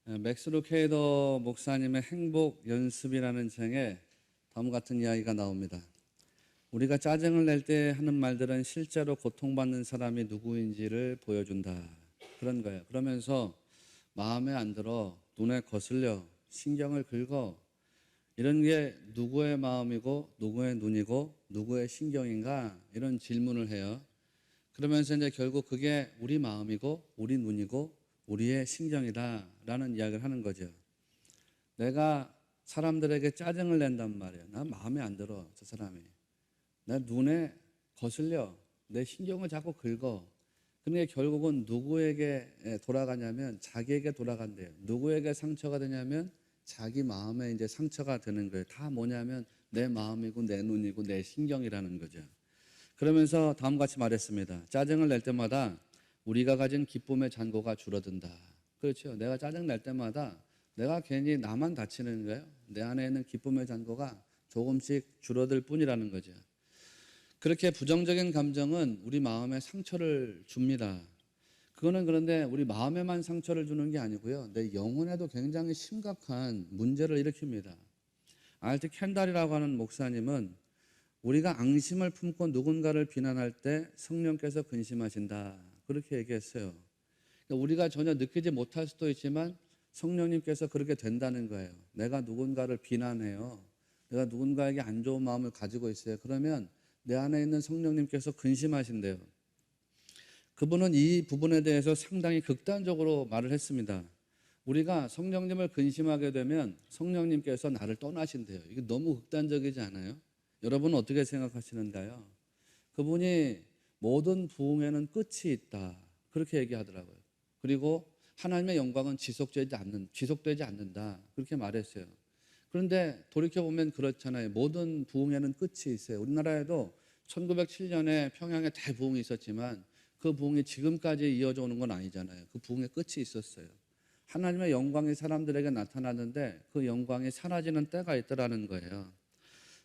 맥스 루케이더 목사님의 행복 연습이라는 책에 다음 같은 이야기가 나옵니다. 우리가 짜증을 낼 때 하는 말들은 실제로 고통받는 사람이 누구인지를 보여준다. 그런 거예요. 그러면서 마음에 안 들어, 눈에 거슬려, 신경을 긁어. 이런 게 누구의 마음이고, 누구의 눈이고, 누구의 신경인가? 이런 질문을 해요. 그러면서 이제 결국 그게 우리 마음이고, 우리 눈이고, 우리의 신경이다라는 이야기를 하는 거죠. 내가 사람들에게 짜증을 낸단 말이에요. 난 마음에 안 들어, 저 사람이. 내 눈에 거슬려. 내 신경을 자꾸 긁어. 그러니까 결국은 누구에게 돌아가냐면 자기에게 돌아간대요. 누구에게 상처가 되냐면 자기 마음에 이제 상처가 되는 거예요. 다 뭐냐면 내 마음이고 내 눈이고 내 신경이라는 거죠. 그러면서 다음과 같이 말했습니다. 짜증을 낼 때마다 우리가 가진 기쁨의 잔고가 줄어든다. 그렇죠. 내가 짜증 낼 때마다 내가 괜히 나만 다치는 거예요. 내 안에 있는 기쁨의 잔고가 조금씩 줄어들 뿐이라는 거죠. 그렇게 부정적인 감정은 우리 마음에 상처를 줍니다. 그거는 그런데 우리 마음에만 상처를 주는 게 아니고요. 내 영혼에도 굉장히 심각한 문제를 일으킵니다. 알트 켄달이라고 하는 목사님은 우리가 앙심을 품고 누군가를 비난할 때 성령께서 근심하신다. 그렇게 얘기했어요. 그러니까 우리가 전혀 느끼지 못할 수도 있지만 성령님께서 그렇게 된다는 거예요. 내가 누군가를 비난해요. 내가 누군가에게 안 좋은 마음을 가지고 있어요. 그러면 내 안에 있는 성령님께서 근심하신대요. 그분은 이 부분에 대해서 상당히 극단적으로 말을 했습니다. 우리가 성령님을 근심하게 되면 성령님께서 나를 떠나신대요. 이게 너무 극단적이지 않아요? 여러분은 어떻게 생각하시는가요? 그분이 모든 부흥에는 끝이 있다. 그렇게 얘기하더라고요. 그리고 하나님의 영광은 지속되지 않는다. 그렇게 말했어요. 그런데 돌이켜보면 그렇잖아요. 모든 부흥에는 끝이 있어요. 우리나라에도 1907년에 평양에 대부흥이 있었지만 그 부흥이 지금까지 이어져 오는 건 아니잖아요. 그 부흥의 끝이 있었어요. 하나님의 영광이 사람들에게 나타났는데 그 영광이 사라지는 때가 있더라는 거예요.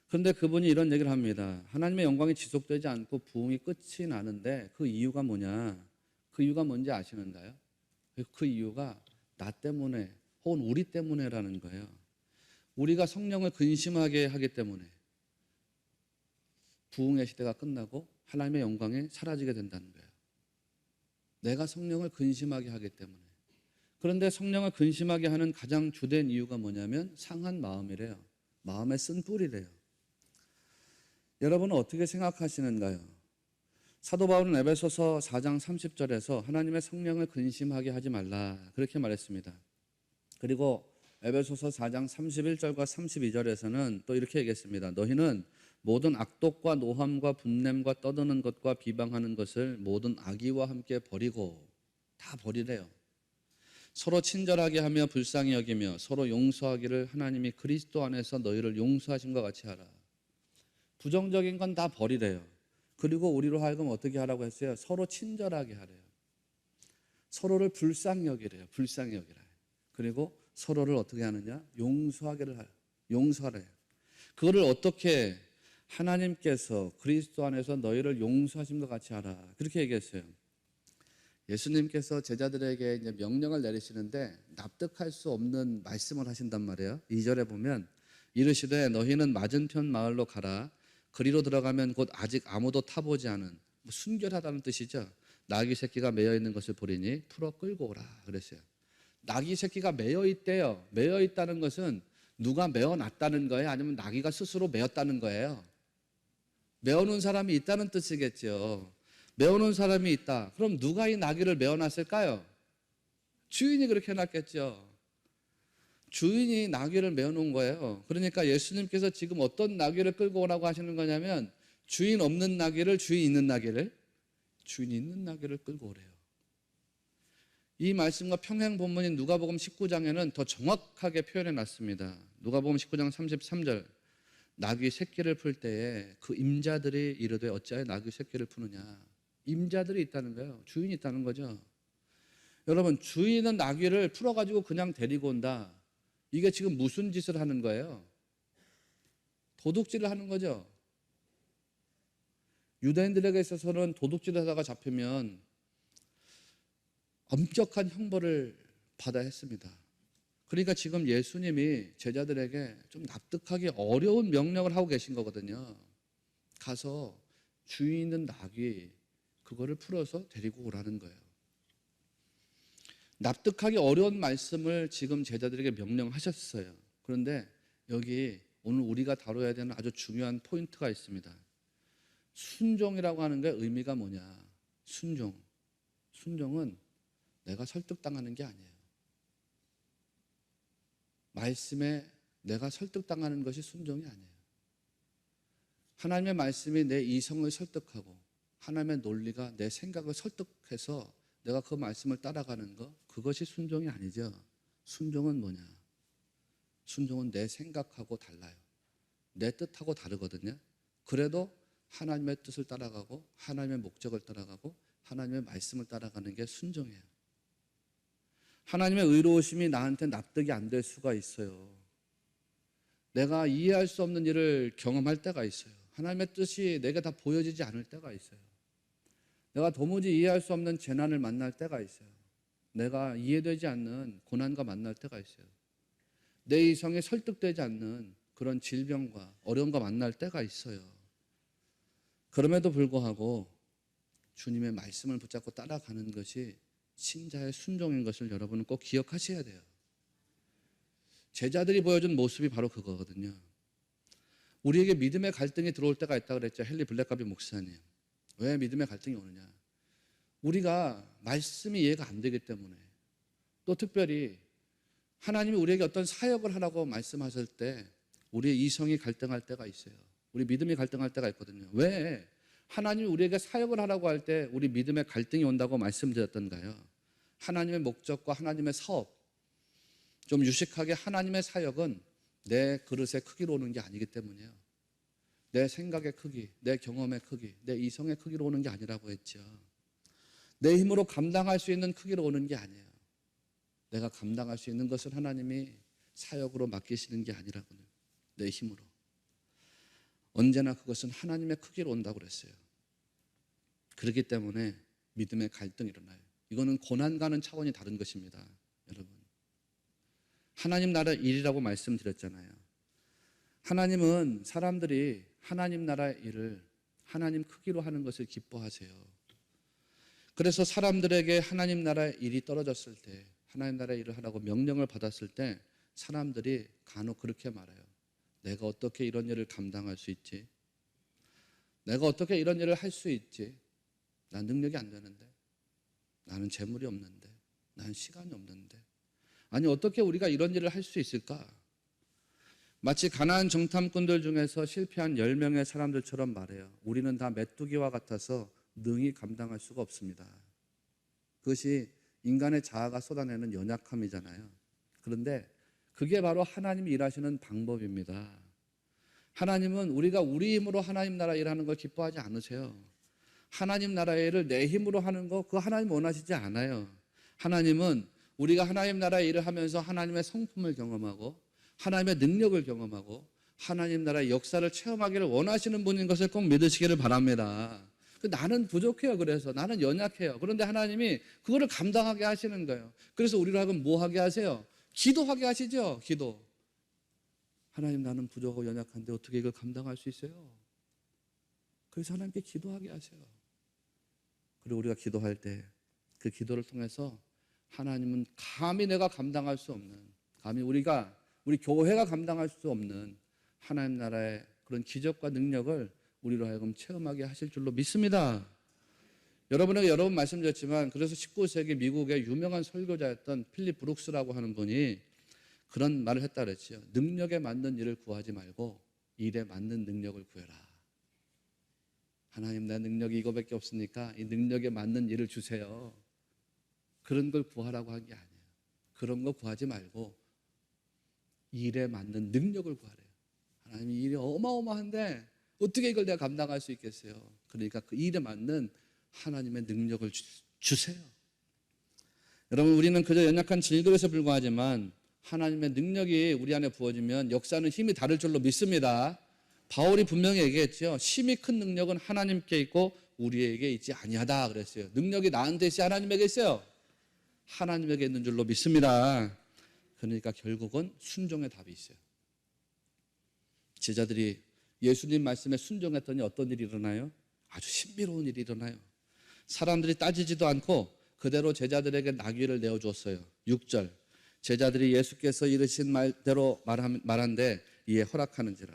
그런데 그분이 이런 얘기를 합니다. 하나님의 영광이 지속되지 않고 부흥이 끝이 나는데 그 이유가 뭐냐? 그 이유가 뭔지 아시는가요? 그 이유가 나 때문에 혹은 우리 때문에라는 거예요. 우리가 성령을 근심하게 하기 때문에 부흥의 시대가 끝나고 하나님의 영광이 사라지게 된다는 거예요. 내가 성령을 근심하게 하기 때문에. 그런데 성령을 근심하게 하는 가장 주된 이유가 뭐냐면 상한 마음이래요. 마음에 쓴 뿌리래요. 여러분은 어떻게 생각하시는가요? 사도 바울은 에베소서 4장 30절에서 하나님의 성령을 근심하게 하지 말라 그렇게 말했습니다. 그리고 에베소서 4장 31절과 32절에서는 또 이렇게 얘기했습니다. 너희는 모든 악독과 노함과 분냄과 떠드는 것과 비방하는 것을 모든 악의와 함께 버리고 다 버리래요. 서로 친절하게 하며 불쌍히 여기며 서로 용서하기를 하나님이 그리스도 안에서 너희를 용서하신 것 같이 하라. 부정적인 건 다 버리래요. 그리고 우리로 하여금 어떻게 하라고 했어요? 서로 친절하게 하래요. 서로를 불쌍히 여기래요. 불쌍히 여기라. 그리고 서로를 어떻게 하느냐? 용서하래요. 그거를 어떻게 하나님께서 그리스도 안에서 너희를 용서하신 것 같이 하라. 그렇게 얘기했어요. 예수님께서 제자들에게 이제 명령을 내리시는데 납득할 수 없는 말씀을 하신단 말이에요. 2절에 보면 이르시되 너희는 맞은편 마을로 가라. 그리로 들어가면 곧 아직 아무도 타보지 않은 순결하다는 뜻이죠. 나귀 새끼가 매여 있는 것을 보리니 풀어 끌고 오라 그랬어요. 나귀 새끼가 매여 있대요. 매여 있다는 것은 누가 매어 놨다는 거예요? 아니면 나귀가 스스로 매었다는 거예요? 매어놓은 사람이 있다는 뜻이겠죠. 매어놓은 사람이 있다. 그럼 누가 이 나귀를 매어놨을까요? 주인이 그렇게 해놨겠죠. 주인이 나귀를 매어놓은 거예요. 그러니까 예수님께서 지금 어떤 나귀를 끌고 오라고 하시는 거냐면 주인 없는 나귀를 주인 있는 나귀를 끌고 오래요. 이 말씀과 평행 본문인 누가복음 19장에는 더 정확하게 표현해 놨습니다. 누가복음 19장 33절 나귀 새끼를 풀 때에 그 임자들이 이르되 어찌하여 나귀 새끼를 푸느냐. 임자들이 있다는 거예요. 주인이 있다는 거죠. 여러분 주인은 나귀를 풀어가지고 그냥 데리고 온다. 이게 지금 무슨 짓을 하는 거예요? 도둑질을 하는 거죠. 유대인들에게 있어서는 도둑질을 하다가 잡히면 엄격한 형벌을 받아야 했습니다. 그러니까 지금 예수님이 제자들에게 좀 납득하기 어려운 명령을 하고 계신 거거든요. 가서 주인 있는 나귀 그거를 풀어서 데리고 오라는 거예요. 납득하기 어려운 말씀을 지금 제자들에게 명령하셨어요. 그런데 여기 오늘 우리가 다뤄야 되는 아주 중요한 포인트가 있습니다. 순종이라고 하는 게 의미가 뭐냐? 순종은 내가 설득당하는 게 아니에요. 말씀에 내가 설득당하는 것이 순종이 아니에요. 하나님의 말씀이 내 이성을 설득하고 하나님의 논리가 내 생각을 설득해서 내가 그 말씀을 따라가는 것, 그것이 순종이 아니죠. 순종은 뭐냐? 순종은 내 생각하고 달라요. 내 뜻하고 다르거든요. 그래도 하나님의 뜻을 따라가고 하나님의 목적을 따라가고 하나님의 말씀을 따라가는 게 순종이에요. 하나님의 의로우심이 나한테 납득이 안 될 수가 있어요. 내가 이해할 수 없는 일을 경험할 때가 있어요. 하나님의 뜻이 내게 다 보여지지 않을 때가 있어요. 내가 도무지 이해할 수 없는 재난을 만날 때가 있어요. 내가 이해되지 않는 고난과 만날 때가 있어요. 내 이성에 설득되지 않는 그런 질병과 어려움과 만날 때가 있어요. 그럼에도 불구하고 주님의 말씀을 붙잡고 따라가는 것이 신자의 순종인 것을 여러분은 꼭 기억하셔야 돼요. 제자들이 보여준 모습이 바로 그거거든요. 우리에게 믿음의 갈등이 들어올 때가 있다 그랬죠. 헨리 블랙가비 목사님. 왜 믿음의 갈등이 오느냐? 우리가 말씀이 이해가 안 되기 때문에, 또 특별히 하나님이 우리에게 어떤 사역을 하라고 말씀하실 때 우리의 이성이 갈등할 때가 있어요. 우리 믿음이 갈등할 때가 있거든요. 왜 하나님이 우리에게 사역을 하라고 할 때 우리 믿음의 갈등이 온다고 말씀드렸던가요? 하나님의 목적과 하나님의 사업, 좀 유식하게 하나님의 사역은 내 그릇의 크기로 오는 게 아니기 때문이에요. 내 생각의 크기, 내 경험의 크기, 내 이성의 크기로 오는 게 아니라고 했죠. 내 힘으로 감당할 수 있는 크기로 오는 게 아니에요. 내가 감당할 수 있는 것을 하나님이 사역으로 맡기시는 게 아니라고요. 내 힘으로. 언제나 그것은 하나님의 크기로 온다고 그랬어요. 그렇기 때문에 믿음의 갈등이 일어나요. 이거는 고난과는 차원이 다른 것입니다. 여러분, 하나님 나라 일이라고 말씀드렸잖아요. 하나님은 사람들이 하나님 나라의 일을 하나님 크기로 하는 것을 기뻐하세요. 그래서 사람들에게 하나님 나라의 일이 떨어졌을 때, 하나님 나라의 일을 하라고 명령을 받았을 때 사람들이 간혹 그렇게 말해요. 내가 어떻게 이런 일을 감당할 수 있지? 내가 어떻게 이런 일을 할 수 있지? 난 능력이 안 되는데, 나는 재물이 없는데, 난 시간이 없는데, 아니 어떻게 우리가 이런 일을 할 수 있을까? 마치 가나안 정탐꾼들 중에서 실패한 10명의 사람들처럼 말해요. 우리는 다 메뚜기와 같아서 능히 감당할 수가 없습니다. 그것이 인간의 자아가 쏟아내는 연약함이잖아요. 그런데 그게 바로 하나님이 일하시는 방법입니다. 하나님은 우리가 우리 힘으로 하나님 나라 일하는 걸 기뻐하지 않으세요. 하나님 나라의 일을 내 힘으로 하는 거 그거 하나님 원하시지 않아요. 하나님은 우리가 하나님 나라의 일을 하면서 하나님의 성품을 경험하고 하나님의 능력을 경험하고 하나님 나라의 역사를 체험하기를 원하시는 분인 것을 꼭 믿으시기를 바랍니다. 나는 부족해요. 그래서 나는 연약해요. 그런데 하나님이 그거를 감당하게 하시는 거예요. 그래서 우리로 하여금 뭐 하게 하세요? 기도하게 하시죠. 기도. 하나님, 나는 부족하고 연약한데 어떻게 이걸 감당할 수 있어요? 그래서 하나님께 기도하게 하세요. 그리고 우리가 기도할 때 그 기도를 통해서 하나님은 감히 내가 감당할 수 없는, 감히 우리 교회가 감당할 수 없는 하나님 나라의 그런 기적과 능력을 우리로 하여금 체험하게 하실 줄로 믿습니다. 여러분에게 여러 번 말씀드렸지만, 그래서 19세기 미국의 유명한 설교자였던 필립 브룩스라고 하는 분이 그런 말을 했다 그랬죠. 능력에 맞는 일을 구하지 말고 일에 맞는 능력을 구해라. 하나님, 내 능력이 이거밖에 없으니까 이 능력에 맞는 일을 주세요. 그런 걸 구하라고 한 게 아니에요. 그런 거 구하지 말고 일에 맞는 능력을 구하래요. 하나님, 이 일이 어마어마한데 어떻게 이걸 내가 감당할 수 있겠어요? 그러니까 그 일에 맞는 하나님의 능력을 주세요. 여러분, 우리는 그저 연약한 질그릇에 불과하지만 하나님의 능력이 우리 안에 부어지면 역사는 힘이 다를 줄로 믿습니다. 바울이 분명히 얘기했죠. 심히 큰 능력은 하나님께 있고 우리에게 있지 아니하다 그랬어요. 능력이 나한테 있어요? 하나님에게 있어요? 하나님에게 있는 줄로 믿습니다. 그러니까 결국은 순종의 답이 있어요. 제자들이 예수님 말씀에 순종했더니 어떤 일이 일어나요? 아주 신비로운 일이 일어나요. 사람들이 따지지도 않고 그대로 제자들에게 나귀를 내어주었어요. 6절, 제자들이 예수께서 이르신 말대로 말한데 이에 허락하는지라.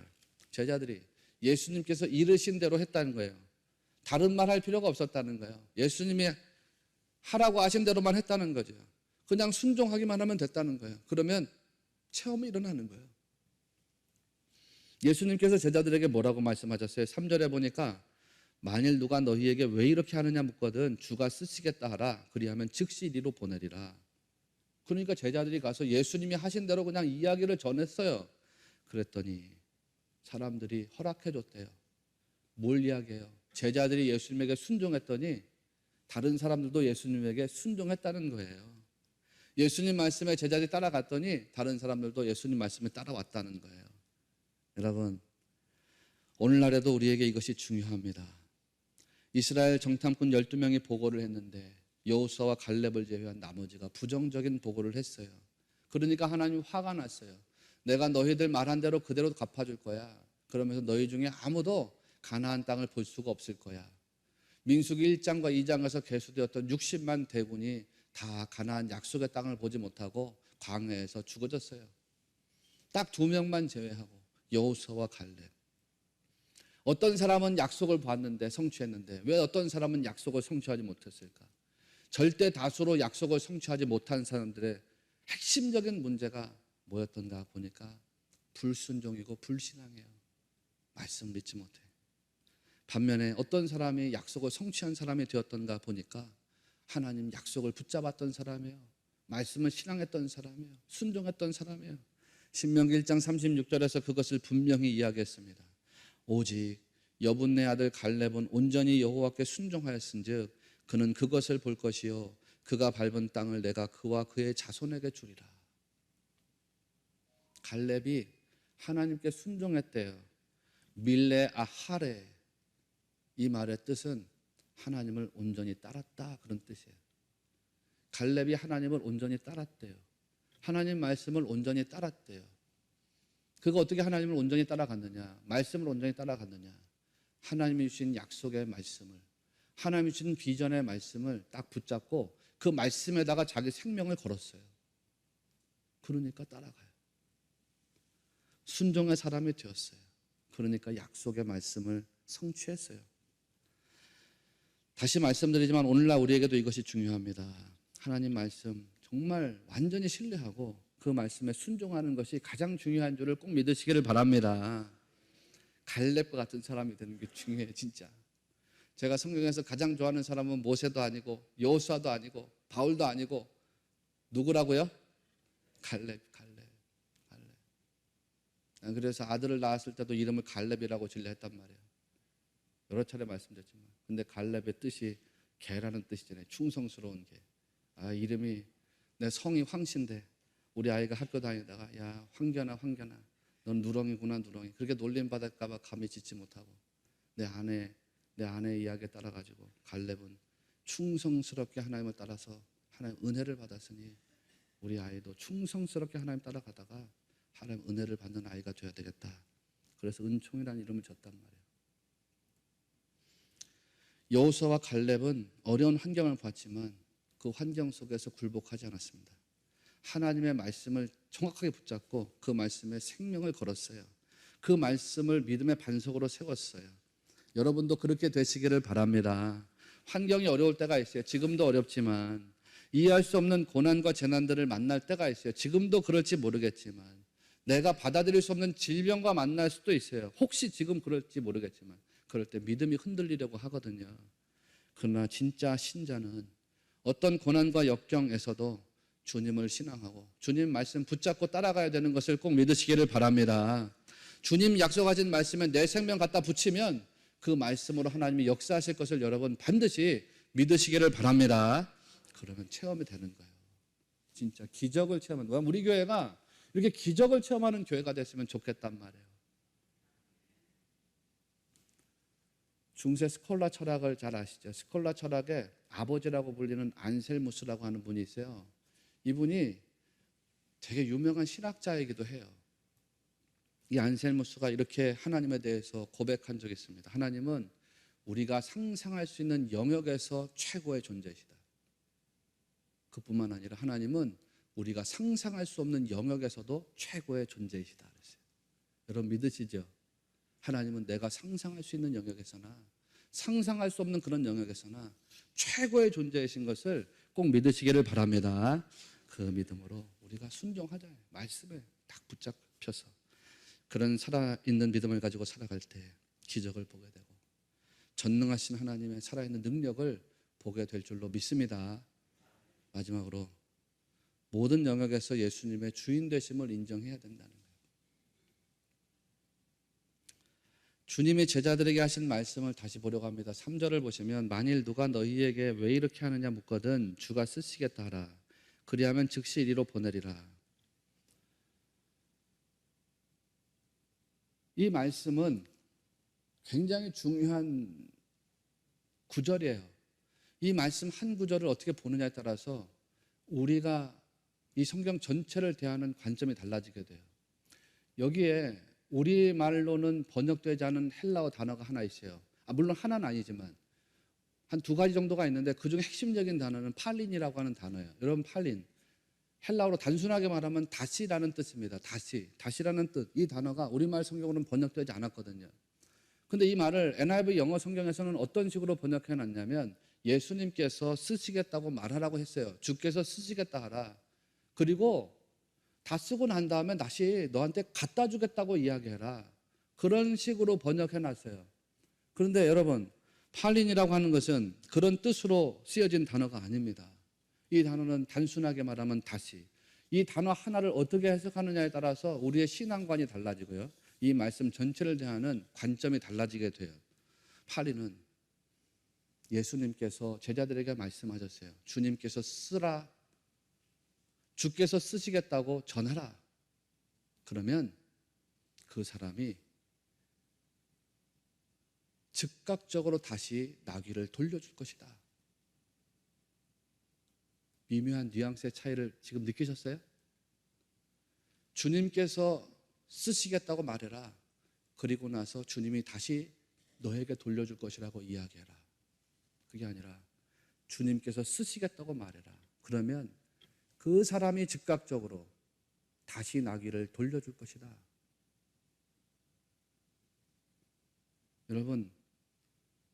제자들이 예수님께서 이르신 대로 했다는 거예요. 다른 말 할 필요가 없었다는 거예요. 예수님이 하라고 하신 대로만 했다는 거죠. 그냥 순종하기만 하면 됐다는 거예요. 그러면 체험이 일어나는 거예요. 예수님께서 제자들에게 뭐라고 말씀하셨어요? 3절에 보니까 만일 누가 너희에게 왜 이렇게 하느냐 묻거든 주가 쓰시겠다 하라. 그리하면 즉시 이리로 보내리라. 그러니까 제자들이 가서 예수님이 하신 대로 그냥 이야기를 전했어요. 그랬더니 사람들이 허락해 줬대요. 뭘 이야기해요? 제자들이 예수님에게 순종했더니 다른 사람들도 예수님에게 순종했다는 거예요. 예수님 말씀에 제자들이 따라갔더니 다른 사람들도 예수님 말씀에 따라왔다는 거예요. 여러분, 오늘날에도 우리에게 이것이 중요합니다. 이스라엘 정탐꾼 12명이 보고를 했는데 여호수아와 갈렙을 제외한 나머지가 부정적인 보고를 했어요. 그러니까 하나님 화가 났어요. 내가 너희들 말한 대로 그대로 갚아줄 거야. 그러면서 너희 중에 아무도 가나안 땅을 볼 수가 없을 거야. 민수기 1장과 2장에서 계수되었던 60만 대군이 다 가나안 약속의 땅을 보지 못하고 광야에서 죽어졌어요. 딱 2명만 제외하고 여호수아와 갈렙. 어떤 사람은 약속을 봤는데 성취했는데 왜 어떤 사람은 약속을 성취하지 못했을까? 절대 다수로 약속을 성취하지 못한 사람들의 핵심적인 문제가 뭐였던가 보니까 불순종이고 불신앙이에요. 말씀 믿지 못해. 반면에 어떤 사람이 약속을 성취한 사람이 되었던가 보니까 하나님 약속을 붙잡았던 사람이에요. 말씀을 신앙했던 사람이에요. 순종했던 사람이에요. 신명기 1장 36절에서 그것을 분명히 이야기했습니다. 오직 여분네 아들 갈렙은 온전히 여호와께 순종하였은즉 그는 그것을 볼 것이요 그가 밟은 땅을 내가 그와 그의 자손에게 주리라. 갈렙이 하나님께 순종했대요. 밀레 아하레, 이 말의 뜻은 하나님을 온전히 따랐다, 그런 뜻이에요. 갈렙이 하나님을 온전히 따랐대요. 하나님 말씀을 온전히 따랐대요. 그가 어떻게 하나님을 온전히 따라갔느냐? 말씀을 온전히 따라갔느냐? 하나님이 주신 약속의 말씀을, 하나님이 주신 비전의 말씀을 딱 붙잡고 그 말씀에다가 자기 생명을 걸었어요. 그러니까 따라가요. 순종의 사람이 되었어요. 그러니까 약속의 말씀을 성취했어요. 다시 말씀드리지만 오늘날 우리에게도 이것이 중요합니다. 하나님 말씀 정말 완전히 신뢰하고 그 말씀에 순종하는 것이 가장 중요한 줄을 꼭 믿으시기를 바랍니다. 갈렙과 같은 사람이 되는 게 중요해요, 진짜. 제가 성경에서 가장 좋아하는 사람은 모세도 아니고 여호수아도 아니고 바울도 아니고 누구라고요? 갈렙. 그래서 아들을 낳았을 때도 이름을 갈렙이라고 질려 했단 말이에요. 여러 차례 말씀드렸지만. 근데 갈렙의 뜻이 개라는 뜻이잖아요. 충성스러운 개. 이름이, 내 성이 황신데 우리 아이가 학교 다니다가 야 황견아 넌 누렁이구나 누렁이. 그렇게 놀림받을까 봐 감히 짓지 못하고 내 아내의 이야기에 따라가지고 갈렙은 충성스럽게 하나님을 따라서 하나님 은혜를 받았으니 우리 아이도 충성스럽게 하나님 따라가다가 하나님 은혜를 받는 아이가 되어야 되겠다. 그래서 은총이라는 이름을 줬단 말이에요. 여호수아와 갈렙은 어려운 환경을 봤지만 그 환경 속에서 굴복하지 않았습니다. 하나님의 말씀을 정확하게 붙잡고 그 말씀에 생명을 걸었어요. 그 말씀을 믿음의 반석으로 세웠어요. 여러분도 그렇게 되시기를 바랍니다. 환경이 어려울 때가 있어요. 지금도 어렵지만 이해할 수 없는 고난과 재난들을 만날 때가 있어요. 지금도 그럴지 모르겠지만 내가 받아들일 수 없는 질병과 만날 수도 있어요. 혹시 지금 그럴지 모르겠지만 그럴 때 믿음이 흔들리려고 하거든요. 그러나 진짜 신자는 어떤 고난과 역경에서도 주님을 신앙하고 주님 말씀 붙잡고 따라가야 되는 것을 꼭 믿으시기를 바랍니다. 주님 약속하신 말씀에 내 생명 갖다 붙이면 그 말씀으로 하나님이 역사하실 것을 여러분 반드시 믿으시기를 바랍니다. 그러면 체험이 되는 거예요. 진짜 기적을 체험하는 거예요. 우리 교회가 이렇게 기적을 체험하는 교회가 됐으면 좋겠단 말이에요. 중세 스콜라 철학을 잘 아시죠? 스콜라 철학의 아버지라고 불리는 안셀무스라고 하는 분이 있어요. 이분이 되게 유명한 신학자이기도 해요. 이 안셀무스가 이렇게 하나님에 대해서 고백한 적이 있습니다. 하나님은 우리가 상상할 수 있는 영역에서 최고의 존재이시다. 그뿐만 아니라 하나님은 우리가 상상할 수 없는 영역에서도 최고의 존재이시다 그랬어요. 여러분 믿으시죠? 하나님은 내가 상상할 수 있는 영역에서나 상상할 수 없는 그런 영역에서나 최고의 존재이신 것을 꼭 믿으시기를 바랍니다. 그 믿음으로 우리가 순종하자. 말씀에 딱 붙잡혀서 그런 살아있는 믿음을 가지고 살아갈 때 기적을 보게 되고 전능하신 하나님의 살아있는 능력을 보게 될 줄로 믿습니다. 마지막으로 모든 영역에서 예수님의 주인 되심을 인정해야 된다는 거예요. 주님이 제자들에게 하신 말씀을 다시 보려고 합니다. 3절을 보시면 만일 누가 너희에게 왜 이렇게 하느냐 묻거든 주가 쓰시겠다 하라. 그리하면 즉시 이리로 보내리라. 이 말씀은 굉장히 중요한 구절이에요. 이 말씀 한 구절을 어떻게 보느냐에 따라서 우리가 이 성경 전체를 대하는 관점이 달라지게 돼요. 여기에 우리말로는 번역되지 않은 헬라어 단어가 하나 있어요. 물론 하나는 아니지만 한 두 가지 정도가 있는데 그중에 핵심적인 단어는 팔린이라고 하는 단어예요. 여러분 팔린, 헬라어로 단순하게 말하면 다시라는 뜻입니다. 다시라는 뜻. 이 단어가 우리말 성경으로는 번역되지 않았거든요. 근데 이 말을 NIV 영어 성경에서는 어떤 식으로 번역해 놨냐면 예수님께서 쓰시겠다고 말하라고 했어요. 주께서 쓰시겠다 하라. 그리고 다 쓰고 난 다음에 다시 너한테 갖다 주겠다고 이야기해라. 그런 식으로 번역해 놨어요. 그런데 여러분, 팔린이라고 하는 것은 그런 뜻으로 쓰여진 단어가 아닙니다. 이 단어는 단순하게 말하면 다시. 이 단어 하나를 어떻게 해석하느냐에 따라서 우리의 신앙관이 달라지고요. 이 말씀 전체를 대하는 관점이 달라지게 돼요. 팔린은 예수님께서 제자들에게 말씀하셨어요. 주님께서 쓰라. 주께서 쓰시겠다고 전하라. 그러면 그 사람이 즉각적으로 다시 나귀를 돌려줄 것이다. 미묘한 뉘앙스의 차이를 지금 느끼셨어요? 주님께서 쓰시겠다고 말해라. 그리고 나서 주님이 다시 너에게 돌려줄 것이라고 이야기해라. 그게 아니라 주님께서 쓰시겠다고 말해라. 그러면 그 사람이 즉각적으로 다시 나귀를 돌려줄 것이다. 여러분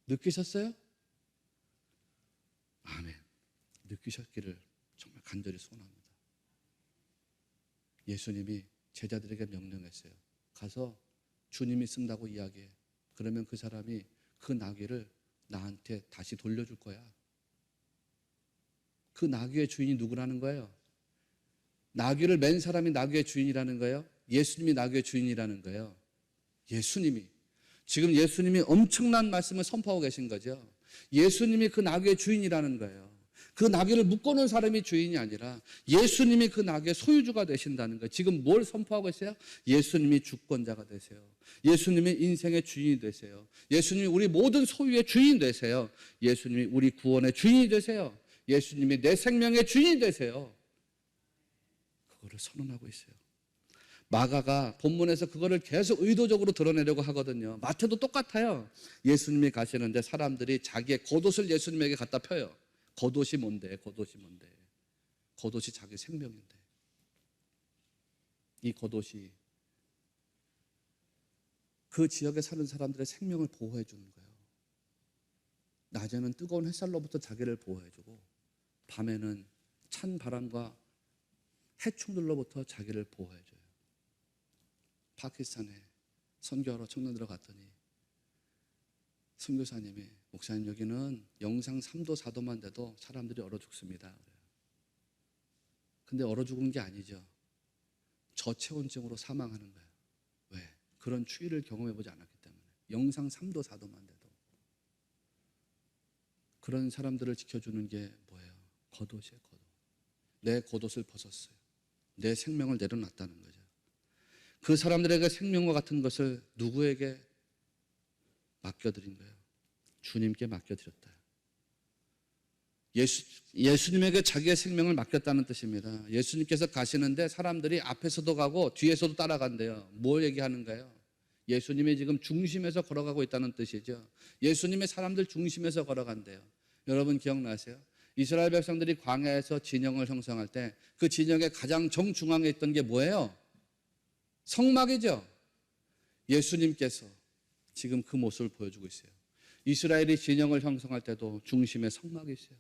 느끼셨어요? 아멘. 느끼셨기를 정말 간절히 소원합니다. 예수님이 제자들에게 명령했어요. 가서 주님이 쓴다고 이야기해. 그러면 그 사람이 그 나귀를 나한테 다시 돌려줄 거야. 그 나귀의 주인이 누구라는 거예요? 나귀를 맨 사람이 나귀의 주인이라는 거예요? 예수님이 나귀의 주인이라는 거예요? 예수님이. 지금 예수님이 엄청난 말씀을 선포하고 계신 거죠. 예수님이 그 나귀의 주인이라는 거예요. 그 나귀를 묶어놓은 사람이 주인이 아니라 예수님이 그 나귀의 소유주가 되신다는 거예요. 지금 뭘 선포하고 있어요? 예수님이 주권자가 되세요. 예수님이 인생의 주인이 되세요. 예수님이 우리 모든 소유의 주인 되세요. 예수님이 우리 구원의 주인이 되세요. 예수님이 내 생명의 주인이 되세요. 그거를 선언하고 있어요. 마가가 본문에서 그거를 계속 의도적으로 드러내려고 하거든요. 마태도 똑같아요. 예수님이 가시는데 사람들이 자기의 겉옷을 예수님에게 갖다 펴요. 겉옷이 뭔데? 겉옷이 뭔데? 겉옷이 자기 생명인데. 이 겉옷이 그 지역에 사는 사람들의 생명을 보호해 주는 거예요. 낮에는 뜨거운 햇살로부터 자기를 보호해 주고 밤에는 찬 바람과 해충들로부터 자기를 보호해 줘요. 파키스탄에 선교하러 청년들어 갔더니 선교사님이 목사님 여기는 영상 3도 4도만 돼도 사람들이 얼어 죽습니다. 근데 얼어 죽은 게 아니죠. 저체온증으로 사망하는 거예요. 왜? 그런 추위를 경험해 보지 않았기 때문에. 영상 3도 4도만 돼도. 그런 사람들을 지켜주는 게 뭐예요? 겉옷이에요. 겉옷. 내 겉옷을 벗었어요. 내 생명을 내려놨다는 거죠. 그 사람들에게 생명과 같은 것을 누구에게 맡겨드린 거예요? 주님께 맡겨드렸다. 예수님에게 자기의 생명을 맡겼다는 뜻입니다. 예수님께서 가시는데 사람들이 앞에서도 가고 뒤에서도 따라간대요. 뭘 얘기하는가요? 예수님이 지금 중심에서 걸어가고 있다는 뜻이죠. 예수님의 사람들 중심에서 걸어간대요. 여러분 기억나세요? 이스라엘 백성들이 광야에서 진영을 형성할 때 그 진영의 가장 정중앙에 있던 게 뭐예요? 성막이죠. 예수님께서 지금 그 모습을 보여주고 있어요. 이스라엘이 진영을 형성할 때도 중심에 성막이 있어요.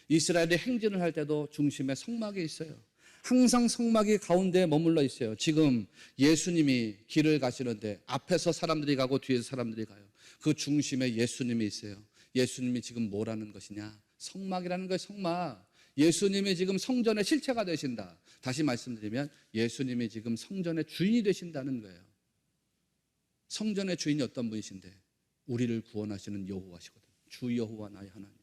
이스라엘이 행진을 할 때도 중심에 성막이 있어요. 항상 성막이 가운데에 머물러 있어요. 지금 예수님이 길을 가시는데 앞에서 사람들이 가고 뒤에서 사람들이 가요. 그 중심에 예수님이 있어요. 예수님이 지금 뭐라는 것이냐? 성막이라는 거예요. 성막. 예수님이 지금 성전의 실체가 되신다. 다시 말씀드리면 예수님이 지금 성전의 주인이 되신다는 거예요. 성전의 주인이 어떤 분이신데? 우리를 구원하시는 여호와시거든요. 주 여호와 나의 하나님.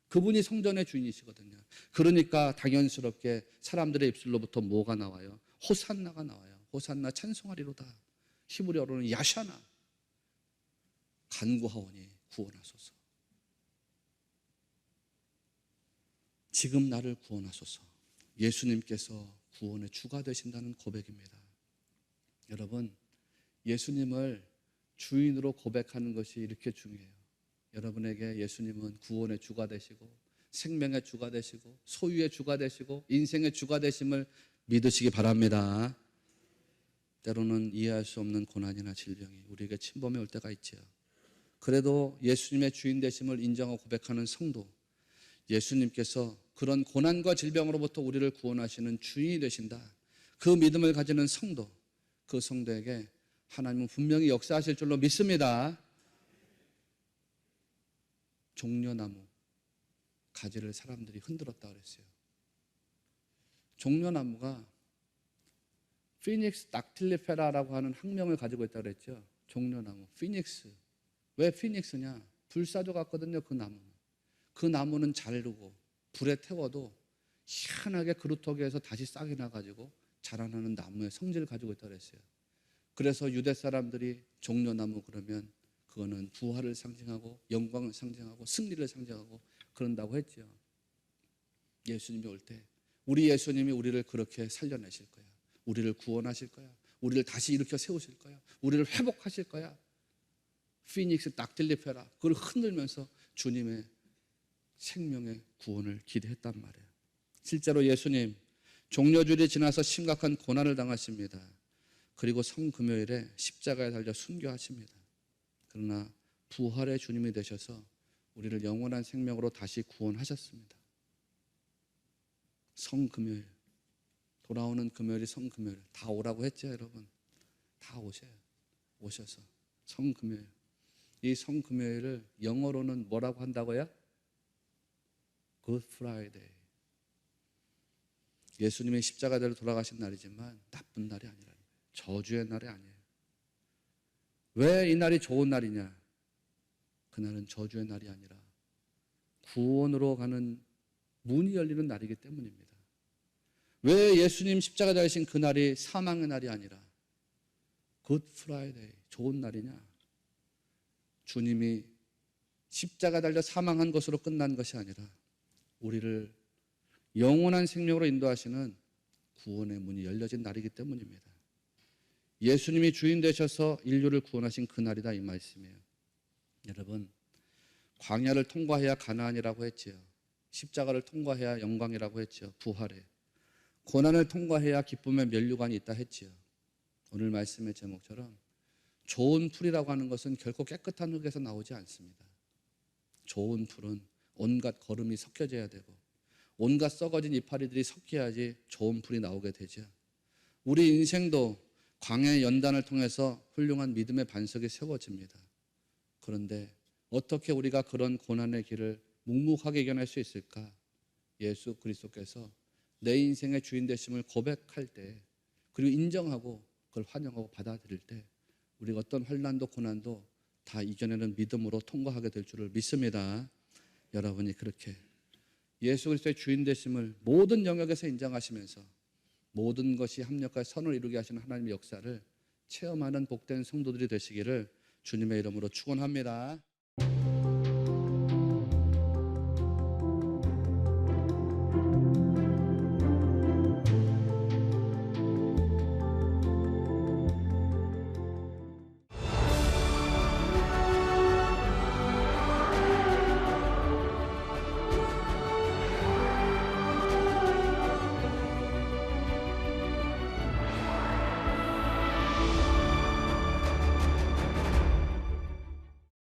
그분이 성전의 주인이시거든요. 그러니까 당연스럽게 사람들의 입술로부터 뭐가 나와요? 호산나가 나와요. 호산나 찬송하리로다. 히브리어로는 야샤나. 간구하오니 구원하소서. 지금 나를 구원하소서. 예수님께서 구원의 주가 되신다는 고백입니다. 여러분, 예수님을 주인으로 고백하는 것이 이렇게 중요해요. 여러분에게 예수님은 구원의 주가 되시고 생명의 주가 되시고 소유의 주가 되시고 인생의 주가 되심을 믿으시기 바랍니다. 때로는 이해할 수 없는 고난이나 질병이 우리에게 침범해 올 때가 있죠. 그래도 예수님의 주인 되심을 인정하고 고백하는 성도, 예수님께서 그런 고난과 질병으로부터 우리를 구원하시는 주인이 되신다. 그 믿음을 가지는 성도, 그 성도에게 하나님은 분명히 역사하실 줄로 믿습니다. 종려나무 가지를 사람들이 흔들었다 그랬어요. 종려나무가 피닉스 닥틸리페라라고 하는 학명을 가지고 있다고 그랬죠. 종려나무, 피닉스. 왜 피닉스냐? 불사조 같거든요. 그 나무는. 그 나무는 자르고 불에 태워도 희한하게 그루터기에서 다시 싹이 나가지고 자라나는 나무의 성질을 가지고 있다고 그랬어요. 그래서 유대 사람들이 종려나무 그러면 그거는 부활을 상징하고 영광을 상징하고 승리를 상징하고 그런다고 했죠. 예수님이 올 때 우리 예수님이 우리를 그렇게 살려내실 거야. 우리를 구원하실 거야. 우리를 다시 일으켜 세우실 거야. 우리를 회복하실 거야. 피닉스 닥틸리페라 그걸 흔들면서 주님의 생명의 구원을 기대했단 말이에요. 실제로 예수님 종려주일이 지나서 심각한 고난을 당하십니다. 그리고 성금요일에 십자가에 달려 순교하십니다. 그러나 부활의 주님이 되셔서 우리를 영원한 생명으로 다시 구원하셨습니다. 성금요일, 돌아오는 금요일이 성금요일. 다 오라고 했죠, 여러분. 다 오셔요. 오셔서 성금요일. 이 성금요일을 영어로는 뭐라고 한다고요? Good Friday. 예수님이 십자가대로 돌아가신 날이지만 나쁜 날이 아니라는 거예요. 저주의 날이 아니에요. 왜 이 날이 좋은 날이냐? 그날은 저주의 날이 아니라 구원으로 가는 문이 열리는 날이기 때문입니다. 왜 예수님 십자가 달리신 그날이 사망의 날이 아니라 Good Friday, 좋은 날이냐? 주님이 십자가 달려 사망한 것으로 끝난 것이 아니라 우리를 영원한 생명으로 인도하시는 구원의 문이 열려진 날이기 때문입니다. 예수님이 주인 되셔서 인류를 구원하신 그날이다 이 말씀이에요. 여러분, 광야를 통과해야 가나안이라고 했지요. 십자가를 통과해야 영광이라고 했지요. 부활에. 고난을 통과해야 기쁨의 면류관이 있다 했지요. 오늘 말씀의 제목처럼 좋은 풀이라고 하는 것은 결코 깨끗한 흙에서 나오지 않습니다. 좋은 풀은 온갖 거름이 섞여져야 되고 온갖 썩어진 이파리들이 섞여야지 좋은 풀이 나오게 되죠. 우리 인생도 광야의 연단을 통해서 훌륭한 믿음의 반석이 세워집니다. 그런데 어떻게 우리가 그런 고난의 길을 묵묵하게 이겨낼 수 있을까? 예수 그리스도께서 내 인생의 주인 되심을 고백할 때, 그리고 인정하고 그걸 환영하고 받아들일 때 우리가 어떤 환난도 고난도 다 이겨내는 믿음으로 통과하게 될 줄을 믿습니다. 여러분이 그렇게 예수 그리스도의 주인 되심을 모든 영역에서 인정하시면서 모든 것이 합력하여 선을 이루게 하시는 하나님의 역사를 체험하는 복된 성도들이 되시기를 주님의 이름으로 축원합니다.